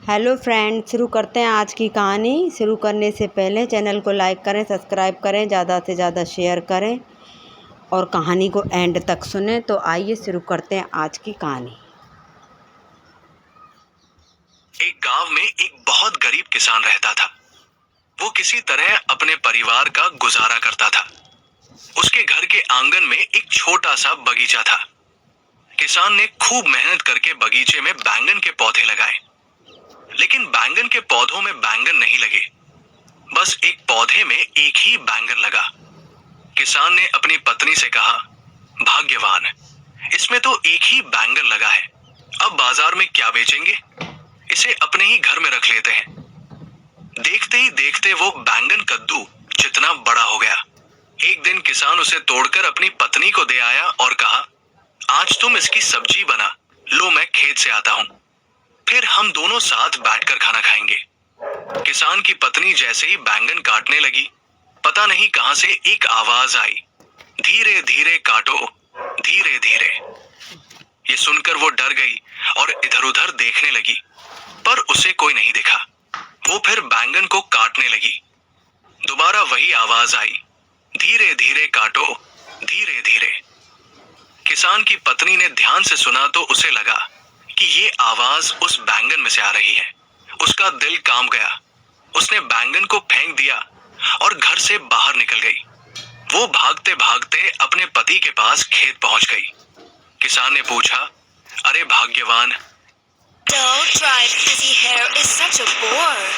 Hello friend, शुरू करते हैं आज की कहानी। शुरू करने से पहले चैनल को लाइक करें, सब्सक्राइब करें, ज़्यादा से ज़्यादा शेयर करें और कहानी को एंड तक सुनें। तो आइए शुरू करते हैं आज की कहानी। एक गांव में एक बहुत गरीब किसान रहता था। वो किसी तरह अपने परिवार का गुजारा करता था। उसके घर के आंगन में एक छोटा सा बगीचा था। किसान ने खूब मेहनत करके बगीचे में बैंगन के पौधे लगाए, लेकिन बैंगन के पौधों में बैंगन नहीं लगे। बस एक पौधे में एक ही बैंगन लगा। किसान ने अपनी पत्नी से कहा, भाग्यवान, इसमें तो एक ही बैंगन लगा है। अब बाजार में क्या बेचेंगे, इसे अपने ही घर में रख लेते हैं। देखते ही देखते वो बैंगन कद्दू जितना बड़ा हो गया। एक दिन किसान उसे तोड़कर अपनी पत्नी को दे आया और कहा, आज तुम इसकी सब्जी बना लो, मैं खेत से आता हूँ, फिर हम दोनों साथ बैठकर खाना खाएंगे। किसान की पत्नी जैसे ही बैंगन काटने लगी, पता नहीं कहां से एक आवाज आई, धीरे धीरे काटो, धीरे धीरे। ये सुनकर वो डर गई और इधर उधर देखने लगी, पर उसे कोई नहीं दिखा। वो फिर बैंगन को काटने लगी। दोबारा वही आवाज आई, धीरे धीरे काटो, धीरे धीरे। किसान की पत्नी ने ध्यान से सुना तो उसे लगा कि ये आवाज उस बैंगन में से आ रही है। उसका दिल कांप गया। उसने बैंगन को फेंक दिया और घर से बाहर निकल गई। वो भागते भागते अपने पति के पास खेत पहुंच गई। किसान ने पूछा, अरे भाग्यवान, Don't try frizzy hair is such a bore.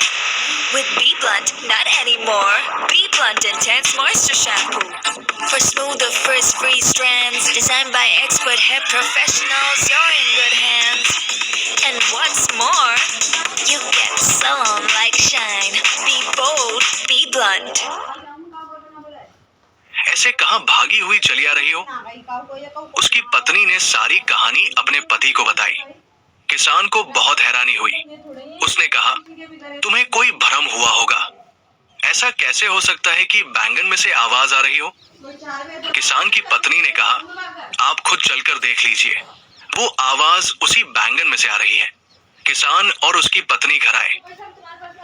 With Bee Blunt, not anymore. Bee Blunt Intense Moisture Shampoo. For smoother frizz-free strands, designed by expert hair professionals, you're in good hands. And what's more, you get salon like shine. Be bold, be blunt. ऐसे कहां भागी हुई चली आ रही हो? उसकी पत्नी ने सारी कहानी अपने पति को बताई। किसान को बहुत हैरानी हुई। उसने कहा, तुम्हें कोई भ्रम हुआ होगा। ऐसा कैसे हो सकता है कि बैंगन में से आवाज आ रही हो? किसान की पत्नी ने कहा, आप खुद चलकर देख लीजिए, वो आवाज उसी बैंगन में से आ रही है। किसान और उसकी पत्नी घर आए।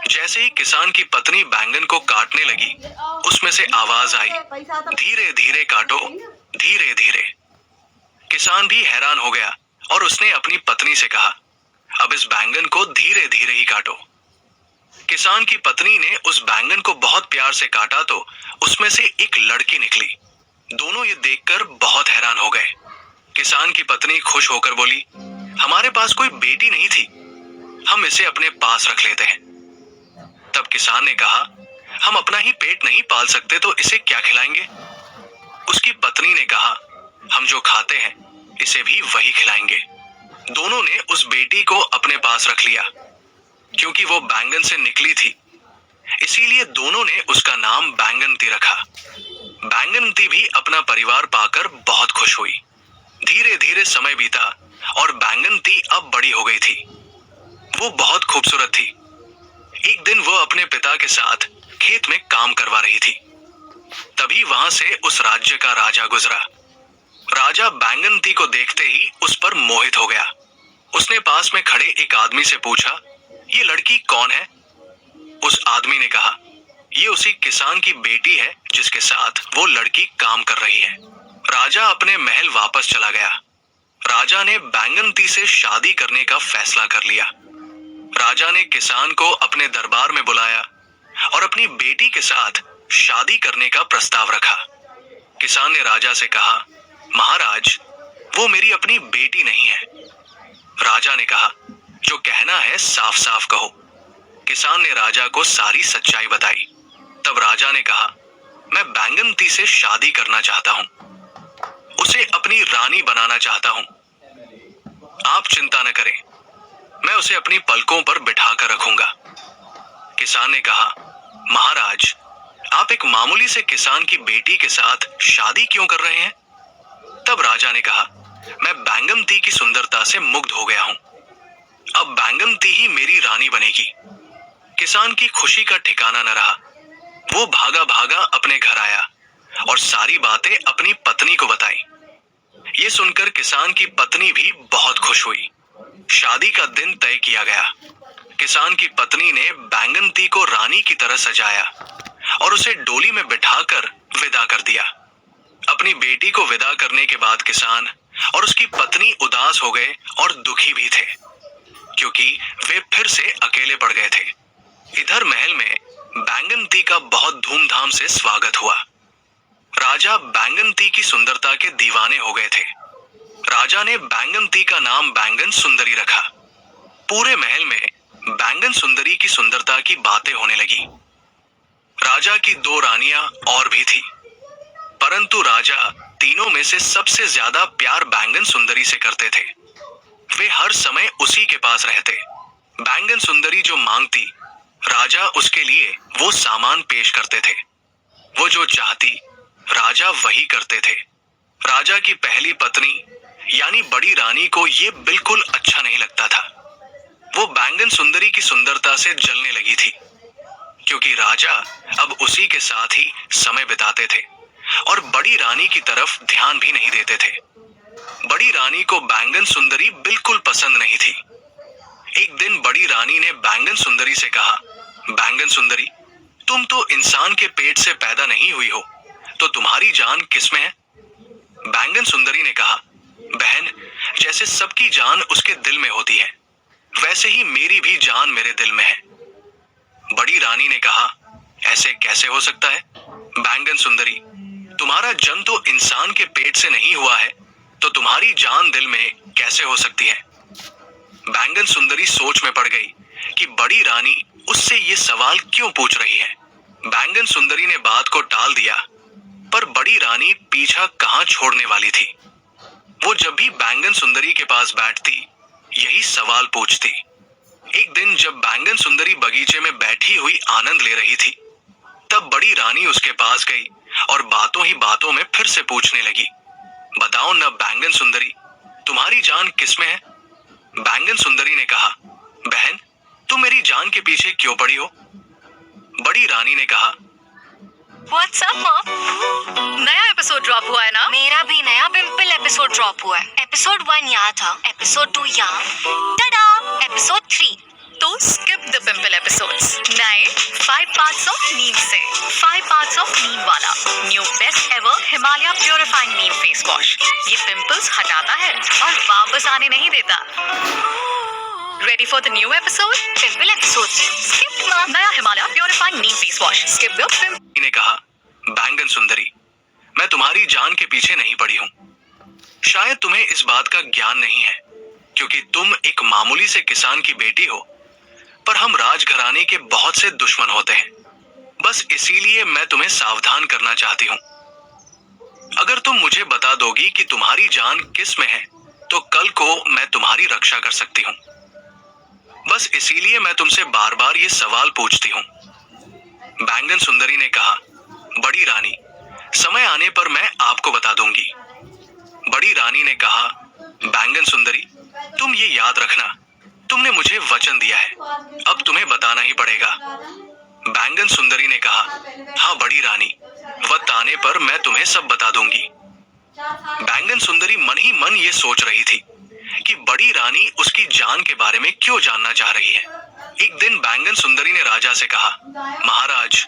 जैसे ही किसान की पत्नी बैंगन को काटने लगी, उसमें से आवाज आई, धीरे धीरे काटो, धीरे धीरे। किसान भी हैरान हो गया और उसने अपनी पत्नी से कहा, अब इस बैंगन को धीरे धीरे ही काटो। किसान की पत्नी ने उस बैंगन को बहुत प्यार से काटा तो उसमें से एक लड़की निकली। दोनों ये देखकर बहुत हैरान हो गए। किसान की पत्नी खुश होकर बोली, हमारे पास कोई बेटी नहीं थी, हम इसे अपने पास रख लेते हैं। तब किसान ने कहा, हम अपना ही पेट नहीं पाल सकते तो इसे क्या खिलाएंगे? उसकी पत्नी ने कहा, हम जो खाते हैं इसे भी वही खिलाएंगे। दोनों ने उस बेटी को अपने पास रख लिया। क्योंकि वो बैंगन से निकली थी, इसीलिए दोनों ने उसका नाम बैंगनती रखा। बैंगनती भी अपना परिवार पाकर बहुत खुश हुई। धीरे धीरे समय बीता और बैंगनती अब बड़ी हो गई थी। वो बहुत खूबसूरत थी। एक दिन वो अपने पिता के साथ खेत में काम करवा रही थी। तभी वहां से उस राज्य का राजा गुजरा। राजा बैंगनती को देखते ही उस पर मोहित हो गया। उसने पास में खड़े एक आदमी से पूछा, ये लड़की कौन है? उस आदमी ने कहा, ये उसी किसान की बेटी है जिसके साथ वो लड़की काम कर रही है। राजा अपने महल वापस चला गया। राजा ने बैंगनती से शादी करने का फैसला कर लिया। राजा ने किसान को अपने दरबार में बुलाया और अपनी बेटी के साथ शादी करने का प्रस्ताव रखा। किसान ने राजा से कहा, महाराज, वो मेरी अपनी बेटी नहीं है। राजा ने कहा, जो कहना है साफ साफ कहो। किसान ने राजा को सारी सच्चाई बताई। तब राजा ने कहा, मैं बैंगनती से शादी करना चाहता हूँ, उसे अपनी रानी बनाना चाहता हूँ। आप चिंता न करें, मैं उसे अपनी पलकों पर बिठा कर रखूंगा। किसान ने कहा, महाराज, आप एक मामूली से किसान की बेटी के साथ शादी क्यों कर रहे हैं? तब राजा ने कहा, मैं बैंगनती की सुंदरता से मुग्ध हो गया हूं। अब बैंगनती ही मेरी रानी बनेगी। किसान की खुशी का ठिकाना न रहा। वो भागा भागा अपने घर आया और सारी बातें अपनी पत्नी को बताई। ये सुनकर किसान की पत्नी भी बहुत खुश हुई। शादी का दिन तय किया गया। किसान की पत्नी ने बैंगनती को रानी की तरह सजाया और उसे डोली में बिठाकर विदा कर दिया। अपनी बेटी को विदा करने के बाद किसान और उसकी पत्नी उदास हो गए और दुखी भी थे, क्योंकि वे फिर से अकेले पड़ गए थे। इधर महल में बैंगनती का बहुत धूमधाम से स्वागत हुआ। राजा बैंगनती की सुंदरता के दीवाने हो गए थे। राजा ने बैंगनती का नाम बैंगन सुंदरी रखा। पूरे महल में बैंगन सुंदरी की सुंदरता की बातें होने लगी। राजा की 2 रानियां और भी थी, परंतु राजा तीनों में से सबसे ज्यादा प्यार बैंगन सुंदरी से करते थे। वे हर समय उसी के पास रहते। बैंगन सुंदरी जो मांगती, राजा उसके लिए वो सामान पेश करते थे। वो जो चाहती, राजा वही करते थे। राजा की पहली पत्नी यानी बड़ी रानी को ये बिल्कुल अच्छा नहीं लगता था। वो बैंगन सुंदरी की सुंदरता से जलने लगी थी, क्योंकि राजा अब उसी के साथ ही समय बिताते थे और बड़ी रानी की तरफ ध्यान भी नहीं देते थे। बड़ी रानी को बैंगन सुंदरी बिल्कुल पसंद नहीं थी। एक दिन बड़ी रानी ने बैंगन सुंदरी से कहा, बैंगन सुंदरी, तुम तो इंसान के पेट से पैदा नहीं हुई हो, तो तुम्हारी जान किसमें है? बैंगन सुंदरी ने कहा, बहन, जैसे सबकी जान उसके दिल में होती है, वैसे ही मेरी भी जान मेरे दिल में है। बड़ी रानी ने कहा, ऐसे कैसे हो सकता है? बैंगन सुंदरी, तुम्हारा जन्म तो इंसान के पेट से नहीं हुआ है, तो तुम्हारी जान दिल में कैसे हो सकती है? बैंगन सुंदरी सोच में पड़ गई कि बड़ी रानी उससे ये सवाल क्यों पूछ रही है। बैंगन सुंदरी ने बात को टाल दिया, पर बड़ी रानी पीछा कहां छोड़ने वाली थी। वो जब भी बैंगन सुंदरी के पास बैठती, यही सवाल पूछती। एक दिन जब बैंगन सुंदरी बगीचे में बैठी हुई आनंद ले रही थी, तब बड़ी रानी उसके पास गई और बातों ही बातों में फिर से पूछने लगी, बताओ न बैंगन सुंदरी, तुम्हारी जान किसमें है? बैंगन सुंदरी ने कहा, बहन, तुम मेरी जान के पीछे क्यों पड़ी हो? बड़ी रानी ने कहा, What's up, Mom? नया एपिसोड ड्रॉप हुआ है ना? मेरा भी नया पिंपल एपिसोड ड्रॉप हुआ है। एपिसोड 1 यहाँ था, एपिसोड 2 यहाँ, टाडा, एपिसोड 3। तो स्किप द पिंपल एपिसोड्स। नए 5 पार्ट्स ऑफ नीम से 5 पार्ट्स ऑफ नीम वाला new best ever Himalaya purifying neem face wash. ये पिंपल्स हटाता है और वापस आने नहीं देता। Ready for the new episode? Pimple episode skip ना। नया Himalaya purifying neem face wash. Skip the pimple. ने कहा, बैंगन सुंदरी, मैं तुम्हारी जान के पीछे नहीं पड़ी हूँ। शायद तुम्हें इस बात का ज्ञान नहीं है, क्योंकि तुम एक मामूली से किसान की बेटी हो, पर हम राजघराने के बहुत से दुश्मन होते हैं। बस इसीलिए मैं तुम्हें सावधान करना चाहती हूँ। अगर तुम मुझे बता दोगी कि तुम्हारी जान किस में है, तो कल को मैं तुम्हारी रक्षा कर सकती हूँ। बस इसीलिए मैं तुमसे बार बार ये सवाल पूछती हूँ। बैंगन सुंदरी ने कहा, बड़ी रानी, समय आने पर मैं आपको बता दूंगी। बड़ी रानी ने कहा, बैंगन सुंदरी, तुम ये याद रखना, तुमने मुझे वचन दिया है, अब तुम्हें बताना ही पड़ेगा। बैंगन सुंदरी ने कहा, हाँ बड़ी रानी, वक्त आने पर मैं तुम्हें सब बता दूंगी। बैंगन सुंदरी मन ही मन ये सोच रही थी कि बड़ी रानी उसकी जान के बारे में क्यों जानना चाह रही है। एक दिन बैंगन सुंदरी ने राजा से कहा, महाराज,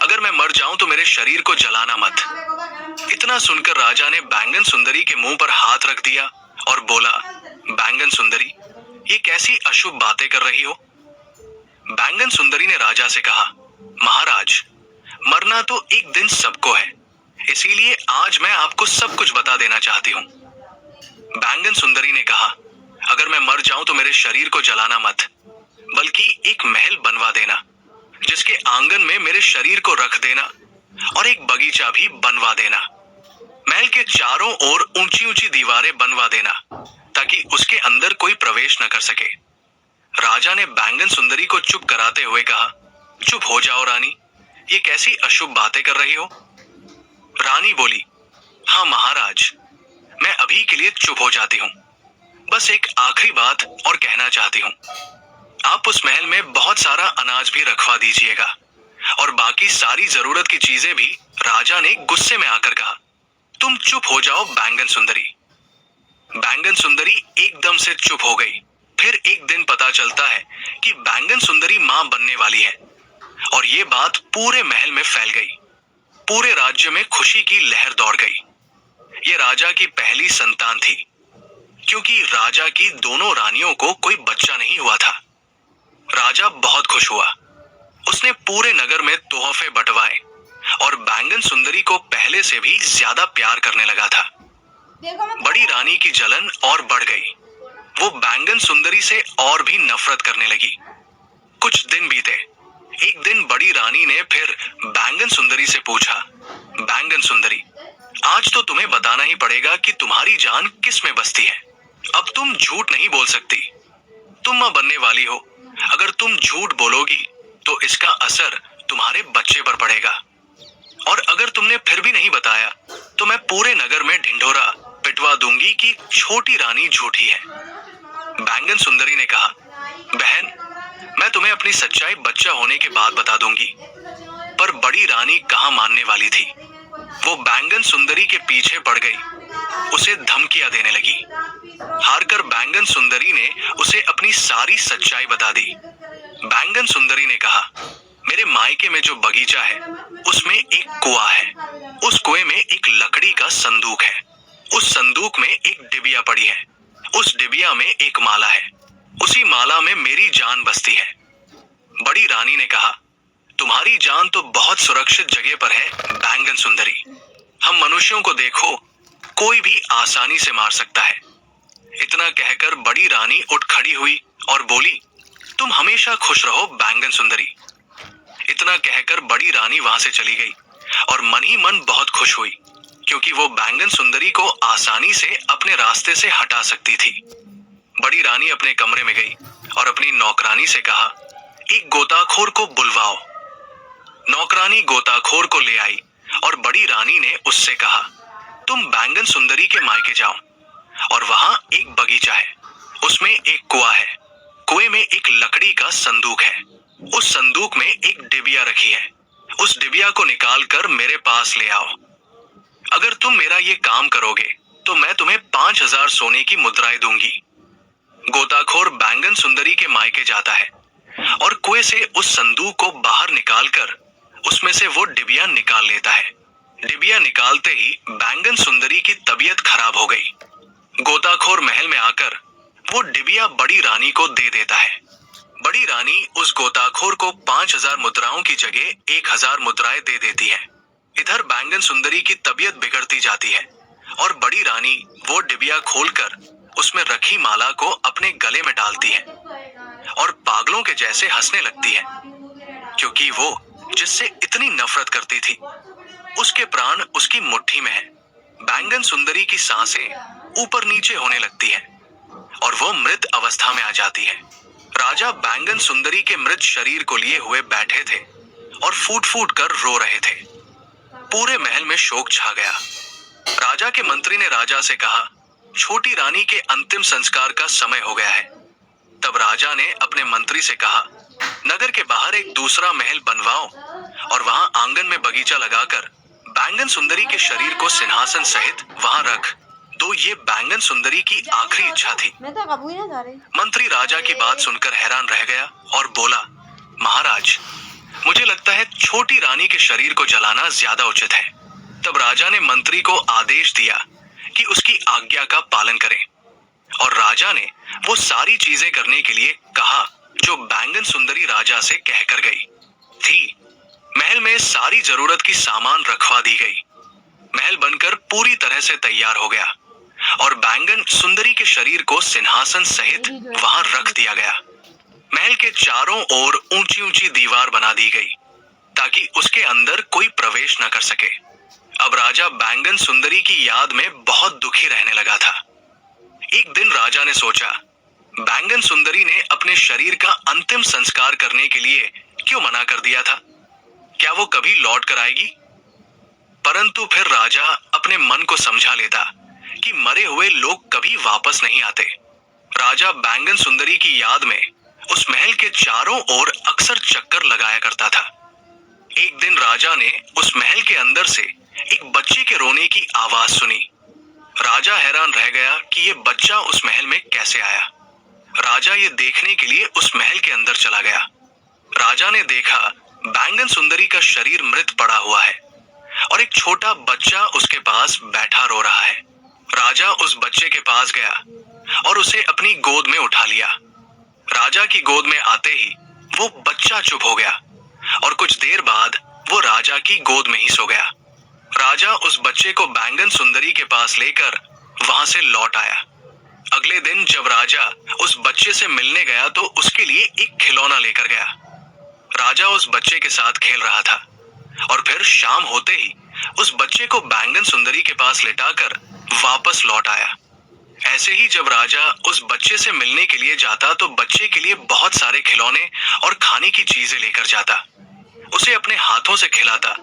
अगर मैं मर जाऊं तो मेरे शरीर को जलाना मत। इतना सुनकर राजा ने बैंगन सुंदरी के मुंह पर हाथ रख दिया और बोला, बैंगन सुंदरी, ये कैसी अशुभ बातें कर रही हो? बैंगन सुंदरी ने राजा से कहा, महाराज, मरना तो एक दिन सबको है, इसीलिए आज मैं आपको सब कुछ बता देना चाहती हूँ। बैंगन सुंदरी ने कहा, अगर मैं मर जाऊं तो मेरे शरीर को जलाना मत, बल्कि एक महल बनवा देना, जिसके आंगन में मेरे शरीर को रख देना और एक बगीचा भी बनवा देना। महल के चारों ओर ऊंची ऊंची दीवारें बनवा देना, ताकि उसके अंदर कोई प्रवेश न कर सके। राजा ने बैंगन सुंदरी को चुप कराते हुए कहा, चुप हो जाओ रानी, ये कैसी अशुभ बातें कर रही हो? रानी बोली, हाँ महाराज, मैं अभी के लिए चुप हो जाती हूँ। बस एक आखिरी बात और कहना चाहती हूँ। आप उस महल में बहुत सारा अनाज भी रखवा दीजिएगा और बाकी सारी जरूरत की चीजें भी। राजा ने गुस्से में आकर कहा, तुम चुप हो जाओ बैंगन सुंदरी। बैंगन सुंदरी एकदम से चुप हो गई। फिर एक दिन पता चलता है कि बैंगन बैंगन सुंदरी मां बनने वाली है। और ये बात पूरे महल में फैल गई। पूरे राज्य में खुशी की लहर दौड़ गई। ये राजा की पहली संतान थी, क्योंकि राजा की दोनों रानियों को कोई बच्चा नहीं हुआ था। राजा बहुत खुश हुआ। उसने पूरे नगर में तोहफे बंटवाए और बैंगन सुंदरी को पहले से भी ज्यादा प्यार करने लगा था। बड़ी रानी की जलन और बढ़ गई। वो बैंगन सुंदरी से और भी नफरत करने लगी। कुछ दिन बीते। एक दिन बड़ी रानी ने फिर बैंगन सुंदरी से पूछा, बैंगन सुंदरी, आज तो तुम्हें बताना ही पड़ेगा कि तुम्हारी जान किस में बसती है। अब तुम झूठ नहीं बोल सकती। तुम मां बनने वाली हो। अगर तुम झूठ बोलोगी तो इसका असर तुम्हारे बच्चे पर पड़ेगा। और अगर तुमने फिर भी नहीं बताया तो मैं पूरे नगर में ढिंढोरा पिटवा दूंगी कि छोटी रानी झूठी है। बैंगन सुंदरी ने कहा, बहन, मैं तुम्हें अपनी सच्चाई बच्चा होने के बाद बता दूंगी। पर बड़ी रानी कहाँ मानने वाली थी। वो बैंगन सुंदरी के पीछे पड़ गई। उसे धमकियां देने लगी। हारकर बैंगन सुंदरी ने उसे अपनी सारी सच्चाई बता दी। बैंगन सुंदरी ने कहा, मेरे मायके में जो बगीचा है उसमें एक कुआं है। उस कुएं में एक लकड़ी का संदूक है। उस संदूक में एक डिबिया पड़ी है। उस डिबिया में एक माला है। उसी माला में मेरी जान बसती है। बड़ी रानी ने कहा, तुम्हारी जान तो बहुत सुरक्षित जगह पर है बैंगन सुंदरी। हम मनुष्यों को देखो, कोई भी आसानी से मार सकता है। इतना कहकर बड़ी रानी उठ खड़ी हुई और बोली, तुम हमेशा खुश रहो बैंगन सुंदरी। इतना कहकर बड़ी रानी वहां से चली गई और मन ही मन बहुत खुश हुई, क्योंकि वो बैंगन सुंदरी को आसानी से अपने रास्ते से हटा सकती थी। बड़ी रानी अपने कमरे में गई और अपनी नौकरानी से कहा, एक गोताखोर को बुलवाओ। नौकरानी गोताखोर को ले आई और बड़ी रानी ने उससे कहा, तुम बैंगन सुंदरी के मायके जाओ और वहां एक बगीचा है। उसमें एक कुआं है। कुएं में एक लकड़ी का संदूक है। उस संदूक में एक डिबिया रखी है। उस डिबिया को निकालकर मेरे पास ले आओ। अगर तुम मेरा ये काम करोगे तो मैं तुम्हें 5000 सोने की मुद्राएं दूंगी। गोताखोर बैंगन सुंदरी के मायके जाता है और कुएं से उस संदूक को बाहर निकालकर उसमें से वो डिबिया निकाल लेता है। डिबिया निकालते ही बैंगन सुंदरी की तबीयत खराब हो गई। गोताखोर महल में आकर वो डिबिया बड़ी रानी को दे देता है। बड़ी रानी उस गोताखोर को 5000 मुद्राओं की जगह 1000 मुद्राएं दे देती है। इधर बैंगन सुंदरी की तबीयत बिगड़ती जाती है और बड़ी रानी वो डिबिया खोलकर उसमें रखी माला को अपने गले में डालती है और पागलों के जैसे हंसने लगती है, क्योंकि वो जिससे इतनी नफरत करती थी उसके प्राण उसकी मुट्ठी में है। बैंगन सुंदरी की सांसें ऊपर नीचे होने लगती है और वो मृत अवस्था में आ जाती है। राजा बैंगन सुंदरी के मृत शरीर को लिए हुए बैठे थे और फूट फूट कर रो रहे थे। पूरे महल में शोक छा गया। राजा के मंत्री ने राजा से कहा, छोटी रानी के अंतिम संस्कार का समय हो गया है। तब राजा ने अपने मंत्री से कहा, नगर के बाहर एक दूसरा महल बनवाओ और वहां आंगन में बगीचा लगाकर बैंगन सुंदरी के शरीर को सिंहासन सहित वहां रख दो। ये बैंगन सुंदरी की आखिरी इच्छा थी। मंत्री राजा की बात सुनकर हैरान रह गया और बोला, महाराज, मुझे लगता है छोटी रानी के शरीर को जलाना ज्यादा उचित है। तब राजा ने मंत्री को आदेश दिया कि उसकी आज्ञा का पालन करें और राजा ने वो सारी चीजें करने के लिए कहा जो बैंगन सुंदरी राजा से कहकर गई थी। महल में सारी जरूरत की सामान रखवा दी गई। महल बनकर पूरी तरह से तैयार हो गया और बैंगन सुंदरी के शरीर को सिंहासन सहित वहां रख दिया गया। महल के चारों ओर ऊंची ऊंची दीवार बना दी गई ताकि उसके अंदर कोई प्रवेश न कर सके। अब राजा बैंगन सुंदरी की याद में बहुत दुखी रहने लगा था। एक दिन राजा ने सोचा, बैंगन सुंदरी ने अपने शरीर का अंतिम संस्कार करने के लिए क्यों मना कर दिया था? क्या वो कभी लौट कर आएगी? परंतु फिर राजा अपने मन को समझा लेता कि मरे हुए लोग कभी वापस नहीं आते। राजा बैंगन सुंदरी की याद में उस महल के चारों ओर अक्सर चक्कर लगाया करता था। एक दिन राजा ने उस महल के अंदर से एक बच्चे के रोने की आवाज सुनी। राजा हैरान रह गया कि ये बच्चा उस महल में कैसे आया। राजा ये देखने के लिए उस महल के अंदर चला गया। राजा ने देखा बैंगन सुंदरी का शरीर मृत पड़ा हुआ है और एक छोटा बच्चा उसके पास बैठा रो रहा है। राजा उस बच्चे के पास गया और उसे अपनी गोद में उठा लिया। राजा की गोद में आते ही वो बच्चा चुप हो गया और कुछ देर बाद वो राजा की गोद में ही सो गया। राजा उस बच्चे को बैंगन सुंदरी के पास लेकर वहां से लौट आया। अगले दिन जब राजा उस बच्चे से मिलने गया तो उसके लिए एक खिलौना लेकर गया। राजा उस बच्चे के साथ खेल रहा था और फिर शाम होते ही उस बच्चे को बैंगन सुंदरी के पास लेटाकर वापस लौट आया। ऐसे ही जब राजा उस बच्चे से मिलने के लिए जाता तो बच्चे के लिए बहुत सारे खिलौने और खाने की चीजें लेकर जाता, उसे अपने हाथों से खिलाता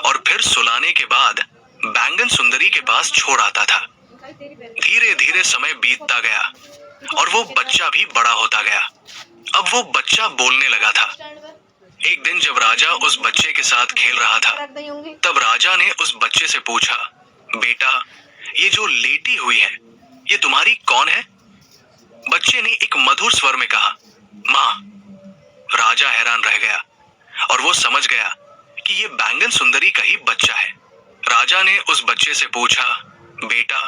और फिर सुलाने के बाद बैंगन सुंदरी के पास छोड़ आता था। धीरे धीरे समय बीतता गया और वो बच्चा भी बड़ा होता गया। अब वो बच्चा बोलने लगा था। एक दिन जब राजा उस बच्चे के साथ खेल रहा था तब राजा ने उस बच्चे से पूछा, बेटा ये जो लेटी हुई है ये तुम्हारी कौन है? बच्चे ने एक मधुर स्वर में कहा, माँ। राजा हैरान रह गया और वो समझ गया कि ये बैंगन सुंदरी का ही बच्चा है। राजा ने उस बच्चे से पूछा, बेटा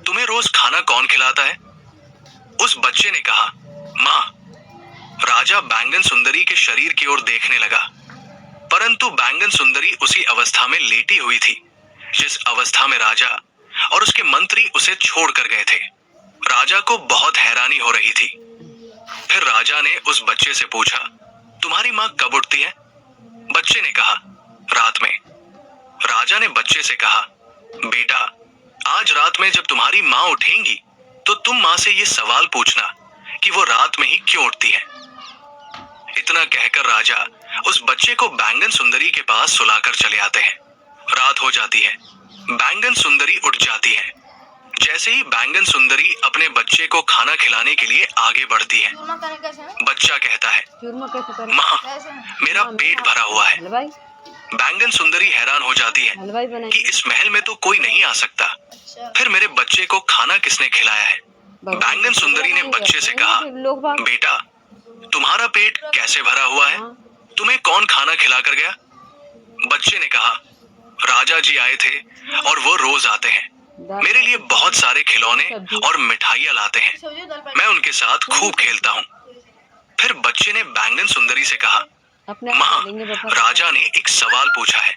तुम्हें रोज खाना कौन खिलाता है? उस बच्चे ने कहा, माँ। राजा बैंगन सुंदरी के शरीर की ओर देखने लगा, परंतु बैंगन सुंदरी उसी अवस्था में लेटी हुई थी जिस अवस्था में राजा और उसके मंत्री उसे छोड़ कर गए थे। राजा को बहुत हैरानी हो रही थी। फिर राजा ने उस बच्चे से पूछा, तुम्हारी माँ कब उठती है? बच्चे ने कहा, रात में। राजा ने बच्चे से कहा, बेटा आज रात में जब तुम्हारी माँ उठेंगी तो तुम माँ से ये सवाल पूछना कि वो रात में ही क्यों उठती है। इतना कहकर राजा उस बच्चे को बैंगन सुंदरी के पास सुलाकर चले आते हैं। रात हो जाती है, बैंगन सुंदरी उठ जाती है। जैसे ही बैंगन सुंदरी अपने बच्चे को खाना खिलाने के लिए आगे बढ़ती है, बच्चा कहता है, माँ मेरा पेट भरा हुआ है। बैंगन सुंदरी हैरान हो जाती है कि इस महल में तो कोई नहीं आ सकता, फिर मेरे बच्चे को खाना किसने खिलाया है? बैंगन सुंदरी ने बच्चे से कहा, बेटा तुम्हारा पेट कैसे भरा हुआ है? तुम्हें कौन खाना खिला कर गया? बच्चे ने कहा, राजा जी आए थे और वो रोज आते हैं, मेरे लिए बहुत सारे खिलौने और मिठाइयाँ लाते हैं, मैं उनके साथ खूब खेलता हूँ। फिर बच्चे ने बैंगन सुंदरी से कहा, माँ राजा ने एक सवाल पूछा है।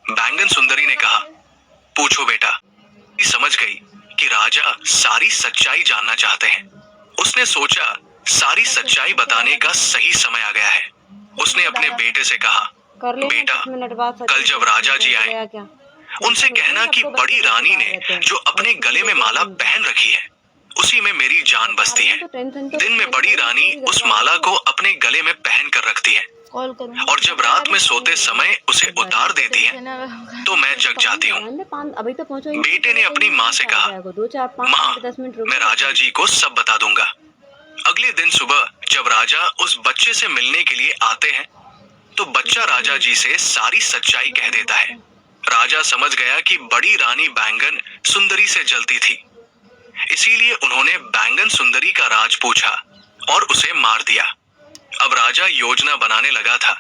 बैंगन सुंदरी ने कहा, पूछो बेटा। समझ गई कि राजा सारी सच्चाई जानना चाहते हैं। उसने सोचा सारी सच्चाई बताने का सही समय आ गया है। उसने अपने बेटे से कहा, बेटा कल जब राजा जी आए उनसे कहना कि बड़ी रानी ने जो अपने गले में माला पहन रखी है उसी में मेरी जान बसती है। दिन में बड़ी रानी उस माला को अपने गले में पहन कर रखती है और जब रात में सोते समय उसे उतार देती है तो मैं जग जाती हूँ। बेटे ने अपनी माँ से कहा, माँ मैं राजा जी को सब बता दूंगा। अगले दिन सुबह जब राजा उस बच्चे से मिलने के लिए आते हैं तो बच्चा राजा जी से सारी सच्चाई कह देता है। राजा समझ गया कि बड़ी रानी बैंगन सुंदरी से जलती थी, इसीलिए उन्होंने बैंगन सुंदरी का राज पूछा और उसे मार दिया। अब राजा योजना बनाने लगा था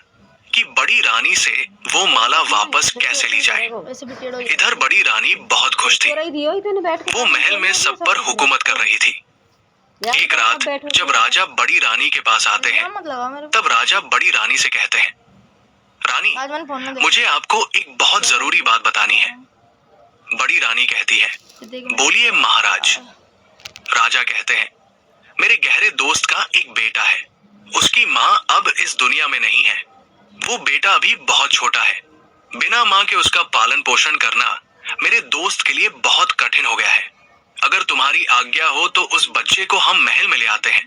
कि बड़ी रानी से वो माला वापस कैसे ली जाए। इधर बड़ी रानी बहुत खुश थी, वो महल में सब पर हुकूमत कर रही थी। एक रात जब राजा बड़ी रानी के पास आते हैं तब राजा बड़ी रानी से कहते हैं, रानी मुझे आपको एक बहुत जरूरी बात बतानी है। बड़ी रानी कहती है, बोलिए महाराज। राजा कहते हैं, मेरे गहरे दोस्त का एक बेटा है, उसकी माँ अब इस दुनिया में नहीं है, वो बेटा अभी बहुत छोटा है, बिना माँ के उसका पालन पोषण करना मेरे दोस्त के लिए बहुत कठिन हो गया है। अगर तुम्हारी आज्ञा हो तो उस बच्चे को हम महल में ले आते हैं।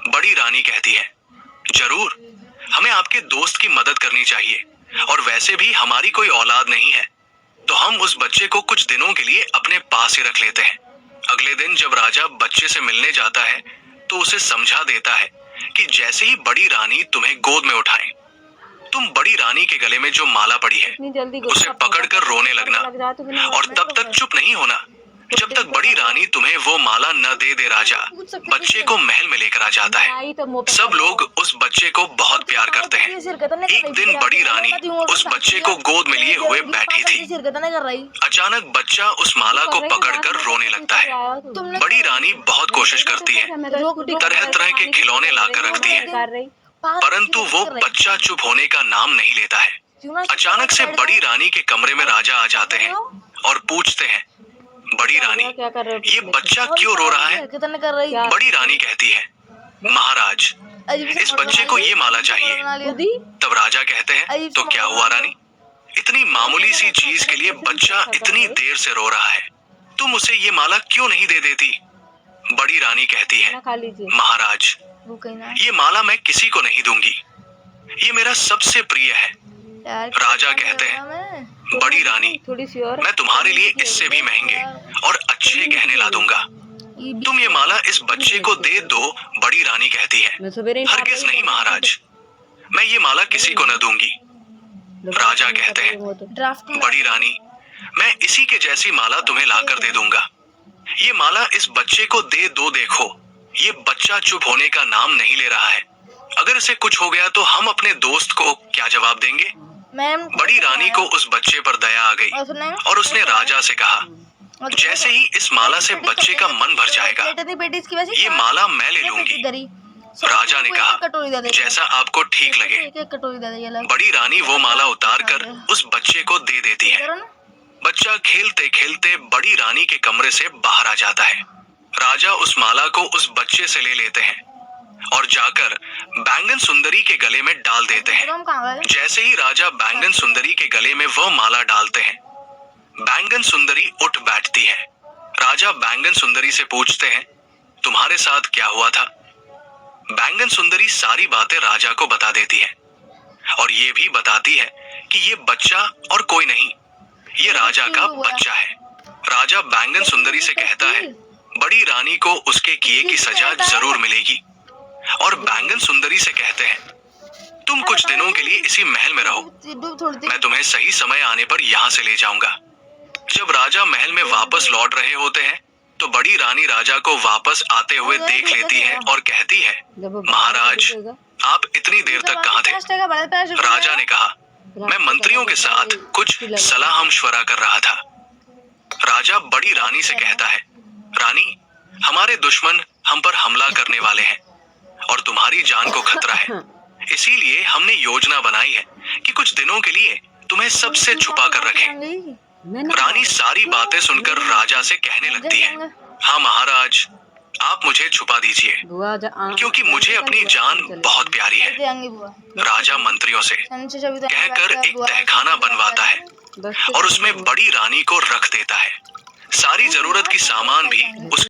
बड़ी रानी कहती है, जरूर, हमें आपके दोस्त की मदद करनी चाहिए और वैसे भी हमारी कोई औलाद नहीं है तो हम उस बच्चे को कुछ दिनों के लिए अपने पास ही रख लेते हैं। अगले दिन जब राजा बच्चे से मिलने जाता है तो उसे समझा देता है कि जैसे ही बड़ी रानी तुम्हें गोद में उठाए तुम बड़ी रानी के गले में जो माला पड़ी है उसे पकड़कर रोने लगना और तब तक चुप नहीं होना जब तक बड़ी रानी तुम्हें वो माला न दे दे राजा बच्चे को महल में लेकर आ जाता है। सब लोग उस बच्चे को बहुत प्यार करते हैं। एक दिन बड़ी रानी उस बच्चे को गोद में लिए हुए बैठी थी। अचानक बच्चा उस माला को पकड़कर रोने लगता है। बड़ी रानी बहुत कोशिश करती है, तरह तरह के खिलौने लाकर रखती है, परंतु वो बच्चा चुप होने का नाम नहीं लेता है। अचानक से बड़ी रानी के कमरे में राजा आ जाते हैं और पूछते हैं, बड़ी रानी, ये बच्चा क्यों रो रहा है? बड़ी रानी कहती है, महाराज, इस बच्चे को ये माला चाहिए। तब राजा कहते हैं, तो क्या हुआ रानी? इतनी मामूली सी चीज के लिए बच्चा इतनी देर से रो रहा है, तुम उसे ये माला क्यों नहीं दे देती? बड़ी रानी कहती है, महाराज, ये माला मैं किसी को नहीं दूंगी, ये मेरा सबसे प्रिय है। राजा कहते हैं, बड़ी रानी, मैं तुम्हारे लिए इससे भी महंगे और अच्छे गहने ला दूंगा, तुम ये माला इस बच्चे को दे दो। बड़ी रानी कहती है, हरगिज नहीं महाराज, मैं ये माला किसी को न दूंगी। राजा कहते हैं, बड़ी रानी, मैं इसी के जैसी माला तुम्हें लाकर दे दूंगा, ये माला इस बच्चे को दे दो। देखो, ये बच्चा चुप होने का नाम नहीं ले रहा है, अगर इसे कुछ हो गया तो हम अपने दोस्त को क्या जवाब देंगे? बड़ी रानी को उस बच्चे पर दया आ गई और उसने राजा से कहा, जैसे ही इस माला से बच्चे का मन भर जाएगा, ये माला मैं ले लूंगी। राजा ने कहा, जैसा आपको ठीक लगे। बड़ी रानी वो माला उतारकर उस बच्चे को दे देती है। बच्चा खेलते खेलते बड़ी रानी के कमरे से बाहर आ जाता है। राजा उस माला को उस बच्चे से ले लेते हैं और जाकर बैंगन सुंदरी के गले में डाल देते हैं। जैसे ही राजा बैंगन सुंदरी के गले में वह माला डालते हैं, बैंगन सुंदरी उठ बैठती है। राजा बैंगन सुंदरी से पूछते हैं, तुम्हारे साथ क्या हुआ था? बैंगन सुंदरी सारी बातें राजा को बता देती है और ये भी बताती है कि ये बच्चा और कोई नहीं, ये राजा का बच्चा है। राजा बैंगन सुंदरी से कहता है, बड़ी रानी को उसके किए की सजा जरूर मिलेगी, और बैंगन सुंदरी से कहते हैं, तुम कुछ दिनों के लिए इसी महल में रहो, मैं तुम्हें सही समय आने पर यहाँ से ले जाऊंगा। जब राजा महल में वापस लौट रहे होते हैं तो बड़ी रानी राजा को वापस आते हुए देख लेती है और कहती है, महाराज, आप इतनी देर तक कहाँ थे? राजा ने कहा, मैं मंत्रियों के साथ कुछ सलाह मशवरा कर रहा था। राजा बड़ी रानी से कहता है, रानी, हमारे दुश्मन हम पर हमला करने वाले हैं और तुम्हारी जान को खतरा है, इसीलिए हमने योजना बनाई है कि कुछ दिनों के लिए तुम्हें सबसे छुपा कर रखें। रानी सारी बातें सुनकर राजा से कहने लगती है, हाँ महाराज, आप मुझे छुपा दीजिए, क्योंकि मुझे अपनी जान बहुत प्यारी है। राजा मंत्रियों से कहकर एक तहखाना बनवाता है और उसमें बड़ी रानी को रख देता है। सारी जरूरत की सामान भी उस